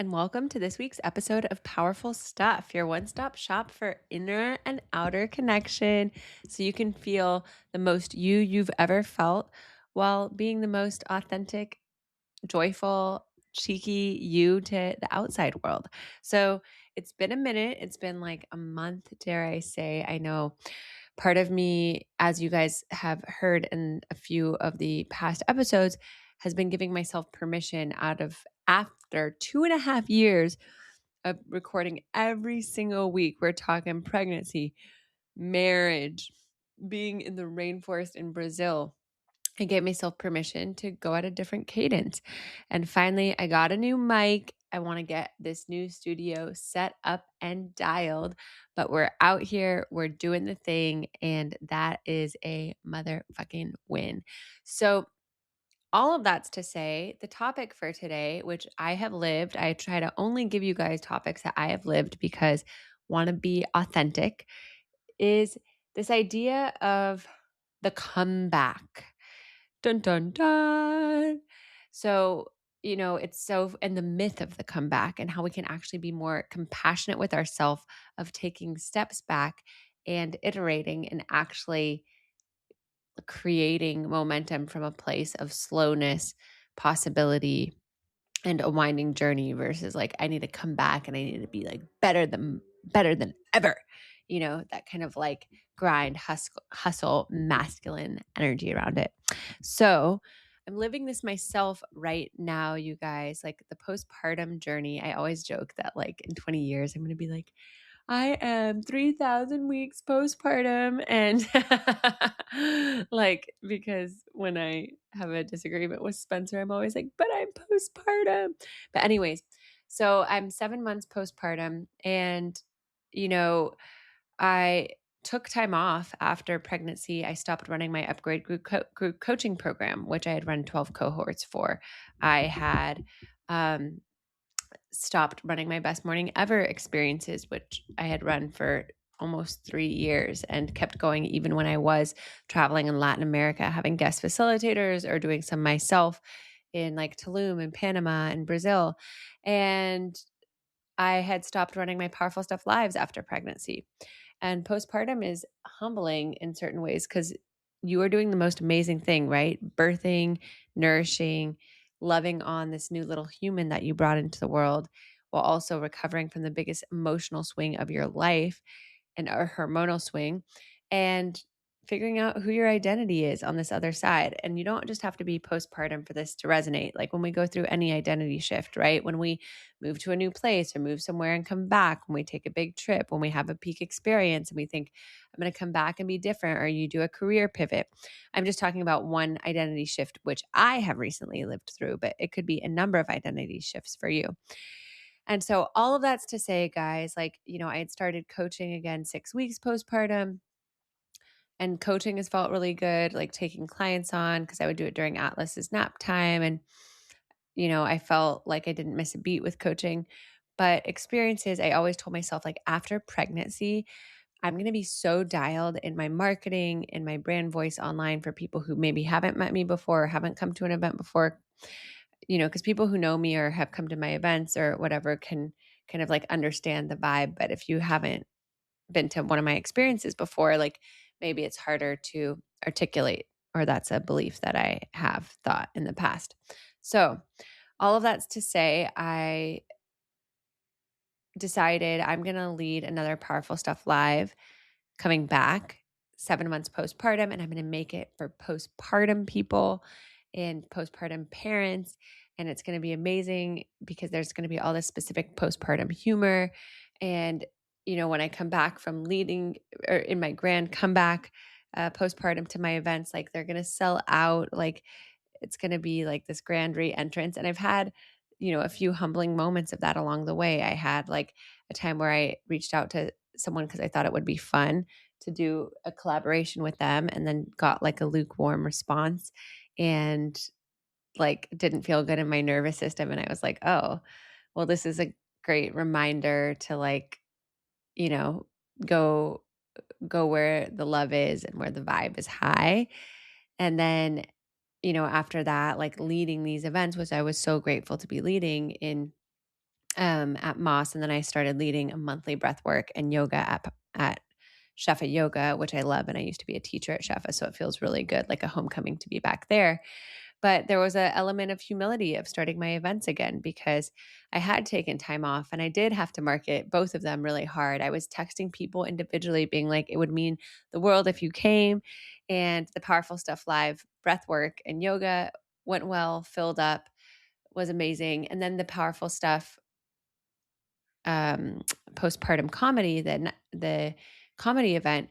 and welcome to this week's episode of Powerful Stuff, your one stop shop for inner and outer connection so you can feel the most you've ever felt while being the most authentic, joyful, cheeky you to the outside world. So it's been a minute. It's been like a month, dare I say. I know part of me, as you guys have heard in a few of the past episodes, has been giving myself permission after 2.5 years of recording every single week. We're talking pregnancy, marriage, being in the rainforest in Brazil. I gave myself permission to go at a different cadence. And finally, I got a new mic. I want to get this new studio set up and dialed, but we're out here, we're doing the thing, and that is a motherfucking win. So, all of that's to say, the topic for today, which I have lived, I try to only give you guys topics that I have lived because want to be authentic, is this idea of the comeback. Dun, dun, dun. So, and the myth of the comeback and how we can actually be more compassionate with ourselves of taking steps back and iterating and actually creating momentum from a place of slowness, possibility, and a winding journey versus like I need to come back and I need to be like better than ever. That kind of like grind, hustle, masculine energy around it. So I'm living this myself right now, you guys. Like the postpartum journey, I always joke that like in 20 years, I'm going to be like, I am 3,000 weeks postpartum. And like, because when I have a disagreement with Spencer, I'm always like, but I'm postpartum. But, anyways, so I'm 7 months postpartum. And, I took time off after pregnancy. I stopped running my upgrade group coaching program, which I had run 12 cohorts for. I had, stopped running my best morning ever experiences, which I had run for almost 3 years and kept going even when I was traveling in Latin America, having guest facilitators or doing some myself in like Tulum and Panama and Brazil. And I had stopped running my Powerful Stuff lives after pregnancy. And postpartum is humbling in certain ways because you are doing the most amazing thing, right? Birthing, nourishing, loving on this new little human that you brought into the world while also recovering from the biggest emotional swing of your life and a hormonal swing and figuring out who your identity is on this other side. And you don't just have to be postpartum for this to resonate. Like when we go through any identity shift, right? When we move to a new place or move somewhere and come back, when we take a big trip, when we have a peak experience and we think, I'm going to come back and be different, or you do a career pivot. I'm just talking about one identity shift, which I have recently lived through, but it could be a number of identity shifts for you. And so all of that's to say, guys, like, I had started coaching again 6 weeks postpartum, and coaching has felt really good, like taking clients on because I would do it during Atlas's nap time. And, I felt like I didn't miss a beat with coaching. But experiences, I always told myself, like after pregnancy, I'm going to be so dialed in my marketing, in my brand voice online for people who maybe haven't met me before or haven't come to an event before, because people who know me or have come to my events or whatever can kind of like understand the vibe. But if you haven't been to one of my experiences before, like maybe it's harder to articulate, or that's a belief that I have thought in the past. So, all of that's to say, I decided I'm going to lead another Powerful Stuff live coming back 7 months postpartum, and I'm going to make it for postpartum people and postpartum parents. And it's going to be amazing because there's going to be all this specific postpartum humor. And, when I come back from leading or in my grand comeback postpartum to my events, like they're going to sell out. Like it's going to be like this grand re-entrance. And I've had, a few humbling moments of that along the way. I had like a time where I reached out to someone because I thought it would be fun to do a collaboration with them, and then got like a lukewarm response and like didn't feel good in my nervous system. And I was like, oh, well, this is a great reminder to like, you know, go go where the love is and where the vibe is high. And then, after that, like leading these events, which I was so grateful to be leading in at Moss, and then I started leading a monthly breath work and yoga at Shefa Yoga, which I love. And I used to be a teacher at Shefa, so it feels really good, like a homecoming to be back there. But there was an element of humility of starting my events again because I had taken time off and I did have to market both of them really hard. I was texting people individually, being like, it would mean the world if you came. And the Powerful Stuff Live breath work and yoga went well, filled up, was amazing. And then the Powerful Stuff postpartum comedy, the comedy event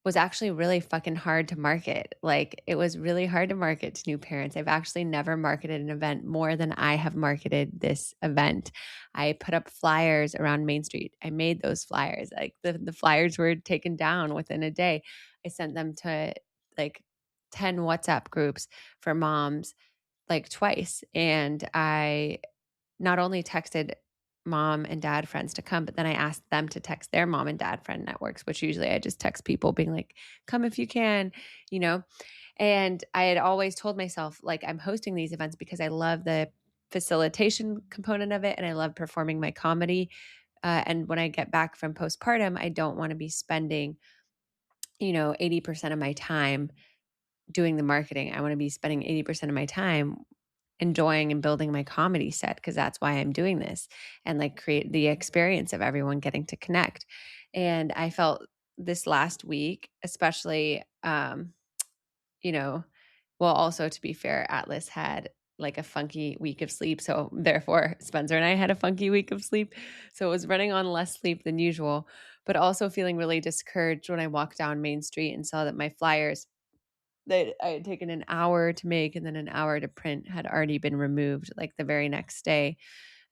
was actually really fucking hard to market. Like it was really hard to market to new parents. I've actually never marketed an event more than I have marketed this event. I put up flyers around Main Street. I made those flyers. Like the flyers were taken down within a day. I sent them to like 10 WhatsApp groups for moms like twice. And I not only texted mom and dad friends to come, but then I asked them to text their mom and dad friend networks, which usually I just text people being like, come if you can, you know? And I had always told myself, like, I'm hosting these events because I love the facilitation component of it and I love performing my comedy. And when I get back from postpartum, I don't want to be spending, 80% of my time doing the marketing. I want to be spending 80% of my time enjoying and building my comedy set because that's why I'm doing this and like create the experience of everyone getting to connect. And I felt this last week, especially, you know, well, also to be fair, Atlas had like a funky week of sleep. So therefore, Spencer and I had a funky week of sleep. So it was running on less sleep than usual, but also feeling really discouraged when I walked down Main Street and saw that my flyers that I had taken an hour to make and then an hour to print had already been removed like the very next day.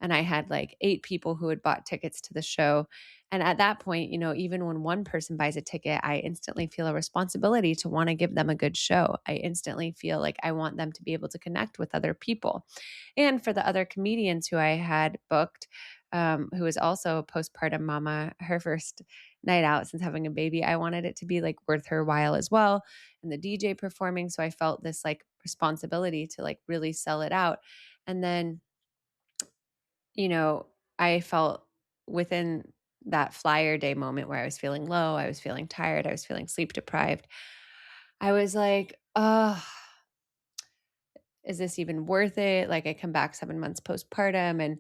And I had like 8 people who had bought tickets to the show. And at that point, even when one person buys a ticket, I instantly feel a responsibility to want to give them a good show. I instantly feel like I want them to be able to connect with other people. And for the other comedians who I had booked, who was also a postpartum mama, her first night out since having a baby, I wanted it to be like worth her while as well. And the DJ performing. So I felt this like responsibility to like really sell it out. And then I felt within that flyer day moment where I was feeling low, I was feeling tired, I was feeling sleep deprived. I was like, oh, is this even worth it? Like, I come back 7 months postpartum and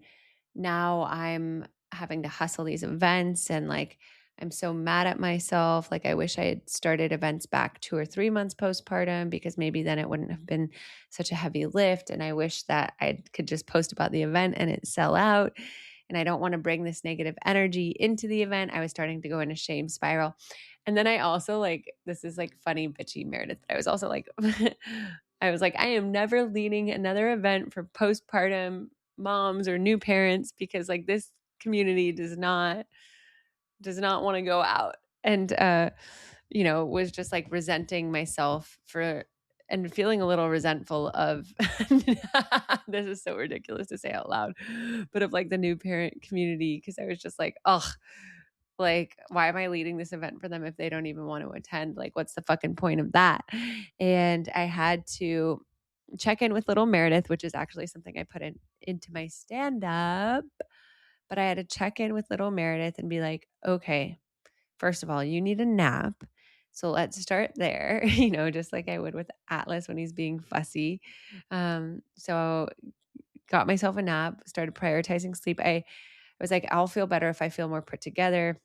now I'm having to hustle these events and like, I'm so mad at myself. Like, I wish I had started events back 2 or 3 months postpartum because maybe then it wouldn't have been such a heavy lift. And I wish that I could just post about the event and it sell out. And I don't want to bring this negative energy into the event. I was starting to go in a shame spiral. And then I also like, this is like funny, bitchy Meredith. I was also like, I was like, I am never leading another event for postpartum moms or new parents because like this community does not want to go out. And was just like resenting myself for and feeling a little resentful of this is so ridiculous to say out loud, but of like the new parent community because I was just like, oh, like, why am I leading this event for them if they don't even want to attend? Like, what's the fucking point of that? And I had to check in with little Meredith, which is actually something I put into my stand up. But I had to check in with little Meredith and be like, okay, first of all, you need a nap. So let's start there, just like I would with Atlas when he's being fussy. So got myself a nap, started prioritizing sleep. I was like, I'll feel better if I feel more put together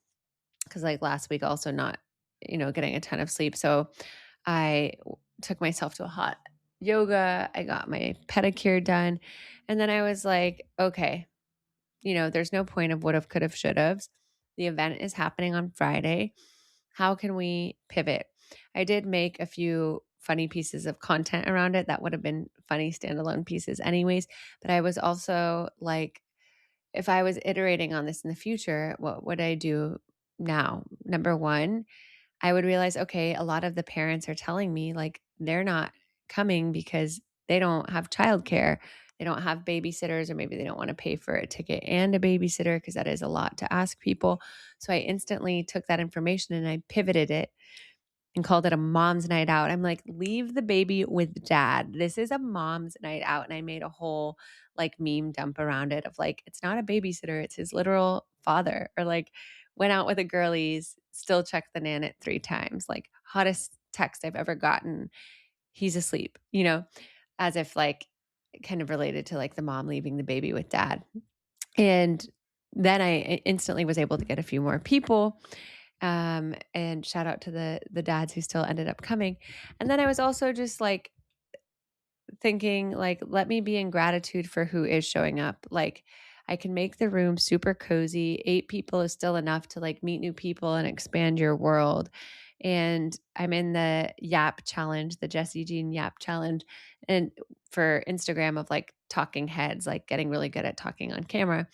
because like last week also not getting a ton of sleep. So I took myself to a hot yoga. I got my pedicure done. And then I was like, okay, there's no point of would have, could have, should have. The event is happening on Friday. How can we pivot? I did make a few funny pieces of content around it that would have been funny standalone pieces anyways. But I was also like, if I was iterating on this in the future, what would I do now? Number one, I would realize, okay, a lot of the parents are telling me like they're not coming because they don't have childcare. They don't have babysitters, or maybe they don't want to pay for a ticket and a babysitter because that is a lot to ask people. So I instantly took that information and I pivoted it and called it a mom's night out. I'm like, leave the baby with dad. This is a mom's night out. And I made a whole like meme dump around it of like, it's not a babysitter, it's his literal father. Or like, went out with the girlies, still checked the nan at 3 times. Like, hottest text I've ever gotten. He's asleep, as if like kind of related to like the mom leaving the baby with dad. And then I instantly was able to get a few more people. And shout out to the dads who still ended up coming. And then I was also just like thinking like, let me be in gratitude for who is showing up. Like, I can make the room super cozy. 8 people is still enough to like meet new people and expand your world. And I'm in the Yap challenge, the Jessie Jean Yap challenge, and for Instagram of like talking heads, like getting really good at talking on camera.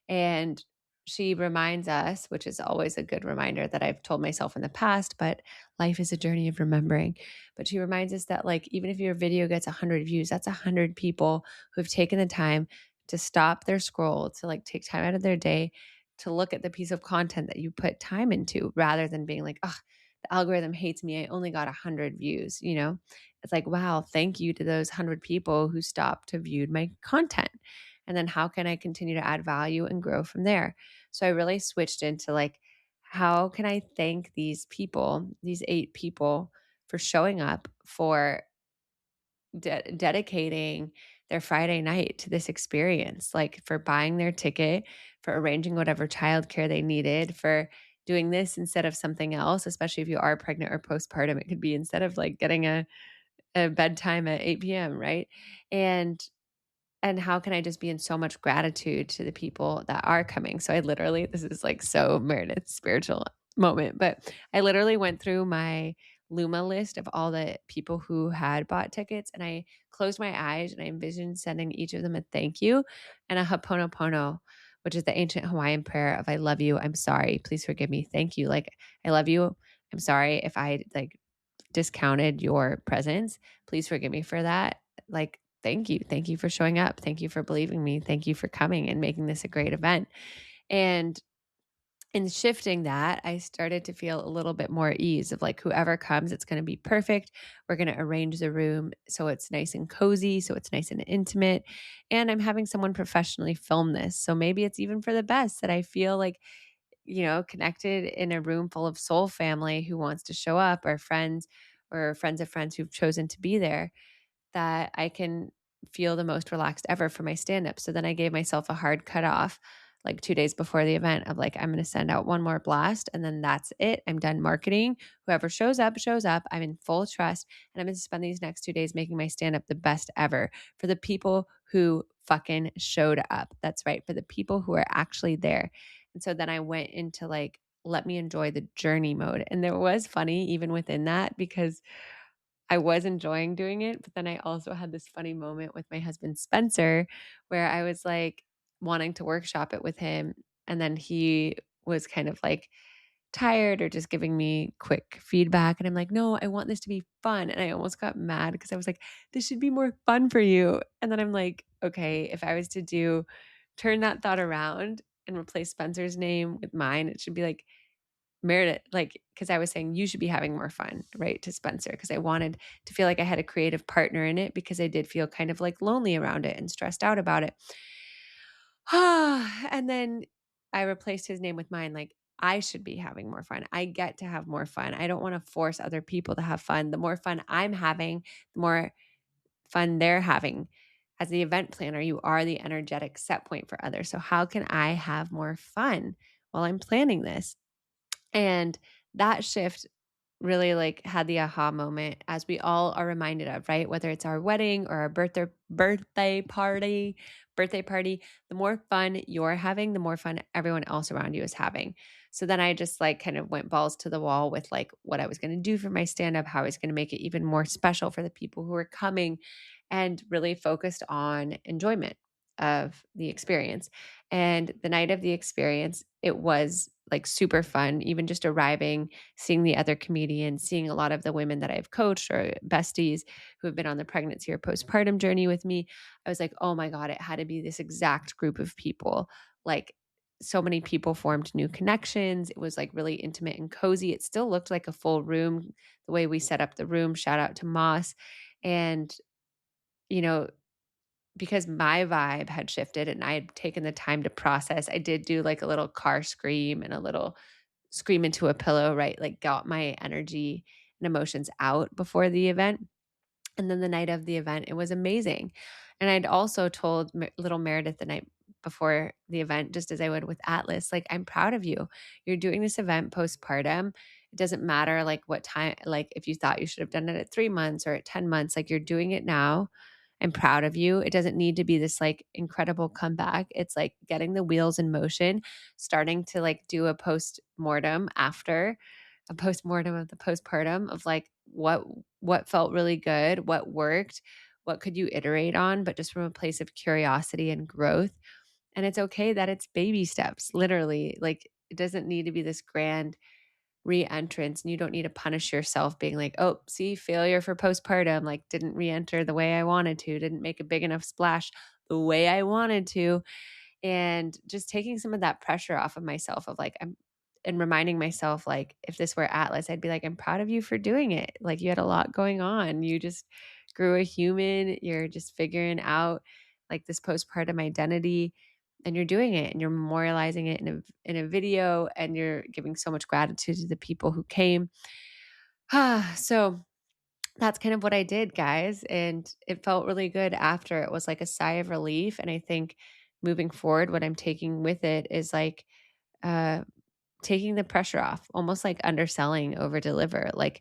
And she reminds us, which is always a good reminder that I've told myself in the past, but life is a journey of remembering. But she reminds us that, like, even if your video gets 100 views, that's 100 people who've taken the time to stop their scroll, to like take time out of their day to look at the piece of content that you put time into, rather than being like, oh, the algorithm hates me. I only got 100 views. It's like, wow, thank you to those 100 people who stopped to view my content. And then how can I continue to add value and grow from there? So I really switched into like, how can I thank these people, these 8 people, for showing up, for dedicating their Friday night to this experience, like for buying their ticket, for arranging whatever childcare they needed, for doing this instead of something else, especially if you are pregnant or postpartum. It could be instead of like getting a bedtime at 8 p.m., right? And how can I just be in so much gratitude to the people that are coming? So I literally, this is like so Meredith spiritual moment, but I literally went through my Luma list of all the people who had bought tickets, and I closed my eyes and I envisioned sending each of them a thank you and a Ho'oponopono, which is the ancient Hawaiian prayer of I love you, I'm sorry, please forgive me, thank you. Like, I love you, I'm sorry if I like discounted your presence. Please forgive me for that. Like, thank you. Thank you for showing up. Thank you for believing me. Thank you for coming and making this a great event. And in shifting that, I started to feel a little bit more ease of like, whoever comes, it's going to be perfect. We're going to arrange the room so it's nice and cozy, so it's nice and intimate. And I'm having someone professionally film this. So maybe it's even for the best that I feel like, connected in a room full of soul family who wants to show up, or friends of friends who've chosen to be there, that I can feel the most relaxed ever for my stand up. So then I gave myself a hard cutoff like 2 days before the event of like, I'm going to send out one more blast and then that's it. I'm done marketing. Whoever shows up, shows up. I'm in full trust. And I'm going to spend these next 2 days making my stand up the best ever for the people who fucking showed up. That's right. For the people who are actually there. And so then I went into like, let me enjoy the journey mode. And there was funny even within that, because I was enjoying doing it, but then I also had this funny moment with my husband, Spencer, where I was like wanting to workshop it with him. And then he was kind of like tired or just giving me quick feedback. And I'm like, no, I want this to be fun. And I almost got mad because I was like, this should be more fun for you. And then I'm like, okay, if I was to turn that thought around and replace Spencer's name with mine, it should be like, Meredith, like, because I was saying you should be having more fun, right, to Spencer, because I wanted to feel like I had a creative partner in it, because I did feel kind of like lonely around it and stressed out about it. And then I replaced his name with mine. Like, I should be having more fun. I get to have more fun. I don't want to force other people to have fun. The more fun I'm having, the more fun they're having. As the event planner, you are the energetic set point for others. So how can I have more fun while I'm planning this? And that shift really like had the aha moment, as we all are reminded of, right? Whether it's our wedding or our birthday party, the more fun you're having, the more fun everyone else around you is having. So then I just like kind of went balls to the wall with like what I was going to do for my stand up, how I was going to make it even more special for the people who are coming, and really focused on enjoyment of the experience. And the night of the experience, it was like super fun, even just arriving, seeing the other comedians, seeing a lot of the women that I've coached or besties who have been on the pregnancy or postpartum journey with me. I was like, oh my God, it had to be this exact group of people, like so many people formed new connections. It was like really intimate and cozy. It still looked like a full room the way we set up the room. Shout out to Moss. And, you know, because my vibe had shifted and I had taken the time to process, I did do like a little car scream and a little scream into a pillow, right? Like got my energy and emotions out before the event. And then the night of the event, it was amazing. And I'd also told little Meredith the night before the event, just as I would with Atlas, like, I'm proud of you. You're doing this event postpartum. It doesn't matter like what time, like if you thought you should have done it at 3 months or at 10 months, like you're doing it now. I'm proud of you. It doesn't need to be this like incredible comeback. It's like getting the wheels in motion, starting to like do a post mortem after a post-mortem of the postpartum of like what felt really good, what worked, what could you iterate on, but just from a place of curiosity and growth. And it's okay that it's baby steps, literally. Like it doesn't need to be this grand re-entrance, and you don't need to punish yourself being like, oh, see, failure for postpartum, like didn't re-enter the way I wanted to, didn't make a big enough splash the way I wanted to. And just taking some of that pressure off of myself of like, I'm and reminding myself, like, if this were Atlas, I'd be like, I'm proud of you for doing it. Like, you had a lot going on. You just grew a human. You're just figuring out like this postpartum identity and you're doing it and you're memorializing it in a video and you're giving so much gratitude to the people who came. So that's kind of what I did, guys. And it felt really good after. It was like a sigh of relief. And I think moving forward, what I'm taking with it is like, uh, taking the pressure off, almost like underselling over deliver, like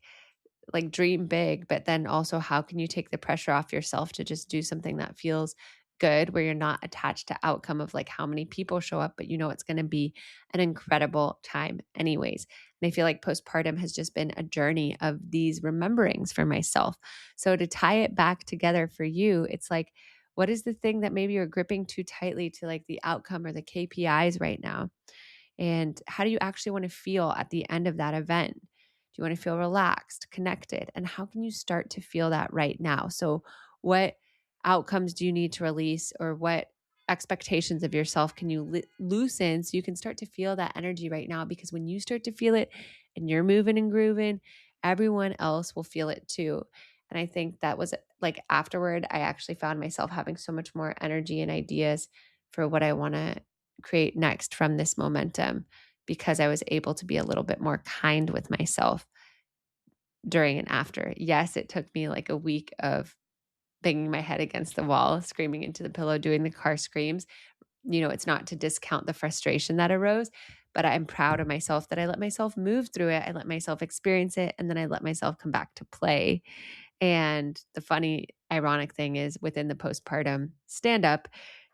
dream big, but then also how can you take the pressure off yourself to just do something that feels good where you're not attached to outcome of like how many people show up, but you know it's going to be an incredible time anyways. And I feel like postpartum has just been a journey of these rememberings for myself. So to tie it back together for you, it's like, what is the thing that maybe you're gripping too tightly to like the outcome or the KPIs right now? And how do you actually want to feel at the end of that event? Do you want to feel relaxed, connected? And how can you start to feel that right now? So, what outcomes do you need to release, or what expectations of yourself can you loosen so you can start to feel that energy right now? Because when you start to feel it and you're moving and grooving, everyone else will feel it too. And I think that was like afterward, I actually found myself having so much more energy and ideas for what I want to create next from this momentum because I was able to be a little bit more kind with myself during and after. Yes, it took me like a week of banging my head against the wall, screaming into the pillow, doing the car screams. You know, it's not to discount the frustration that arose, but I'm proud of myself that I let myself move through it. I let myself experience it, and then I let myself come back to play. And the funny, ironic thing is within the postpartum stand up,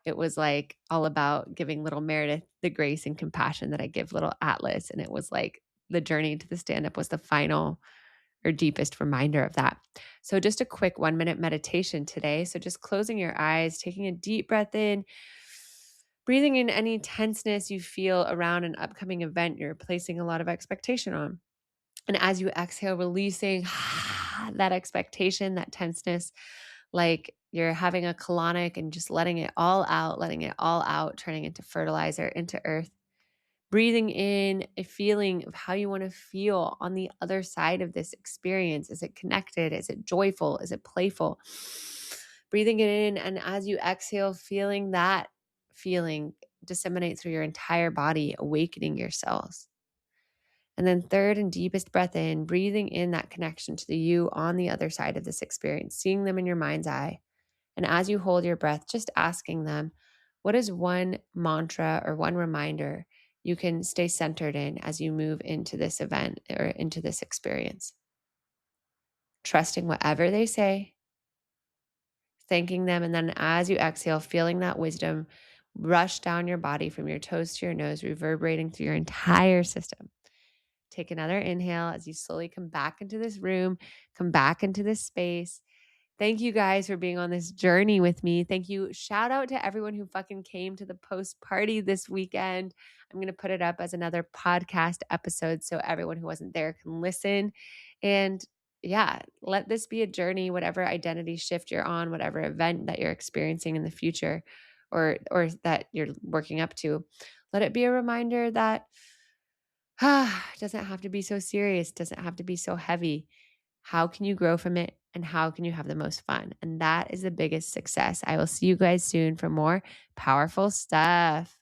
it was like all about giving little Meredith the grace and compassion that I give little Atlas. And it was like the journey to the stand up was the final or deepest reminder of that. So, just a quick 1 minute meditation today. So, just closing your eyes, taking a deep breath in, breathing in any tenseness you feel around an upcoming event you're placing a lot of expectation on. And as you exhale, releasing that expectation, that tenseness, like you're having a colonic and just letting it all out, turning into fertilizer, into earth. Breathing in a feeling of how you want to feel on the other side of this experience. Is it connected? Is it joyful? Is it playful? Breathing it in. And as you exhale, feeling that feeling disseminate through your entire body, awakening your cells. And then third and deepest breath in, breathing in that connection to the you on the other side of this experience, seeing them in your mind's eye. And as you hold your breath, just asking them, what is one mantra or one reminder you can stay centered in as you move into this event or into this experience? Trusting whatever they say, thanking them. And then as you exhale, feeling that wisdom rush down your body from your toes to your nose, reverberating through your entire system. Take another inhale as you slowly come back into this room, come back into this space. Thank you guys for being on this journey with me. Thank you. Shout out to everyone who fucking came to the post party this weekend. I'm going to put it up as another podcast episode so everyone who wasn't there can listen. And yeah, let this be a journey, whatever identity shift you're on, whatever event that you're experiencing in the future or that you're working up to. Let it be a reminder that it doesn't have to be so serious, doesn't have to be so heavy. How can you grow from it and how can you have the most fun? And that is the biggest success. I will see you guys soon for more powerful stuff.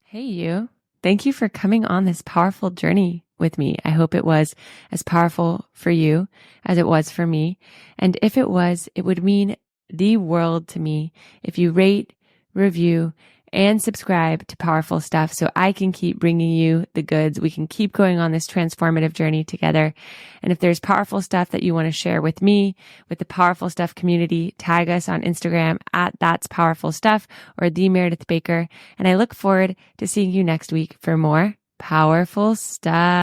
Hey, you. Thank you for coming on this powerful journey with me. I hope it was as powerful for you as it was for me. And if it was, it would mean the world to me if you rate, review, and subscribe to Powerful Stuff so I can keep bringing you the goods. We can keep going on this transformative journey together. And if there's powerful stuff that you want to share with me, with the Powerful Stuff community, tag us on Instagram at That's Powerful Stuff or the Meredith Baker. And I look forward to seeing you next week for more powerful stuff.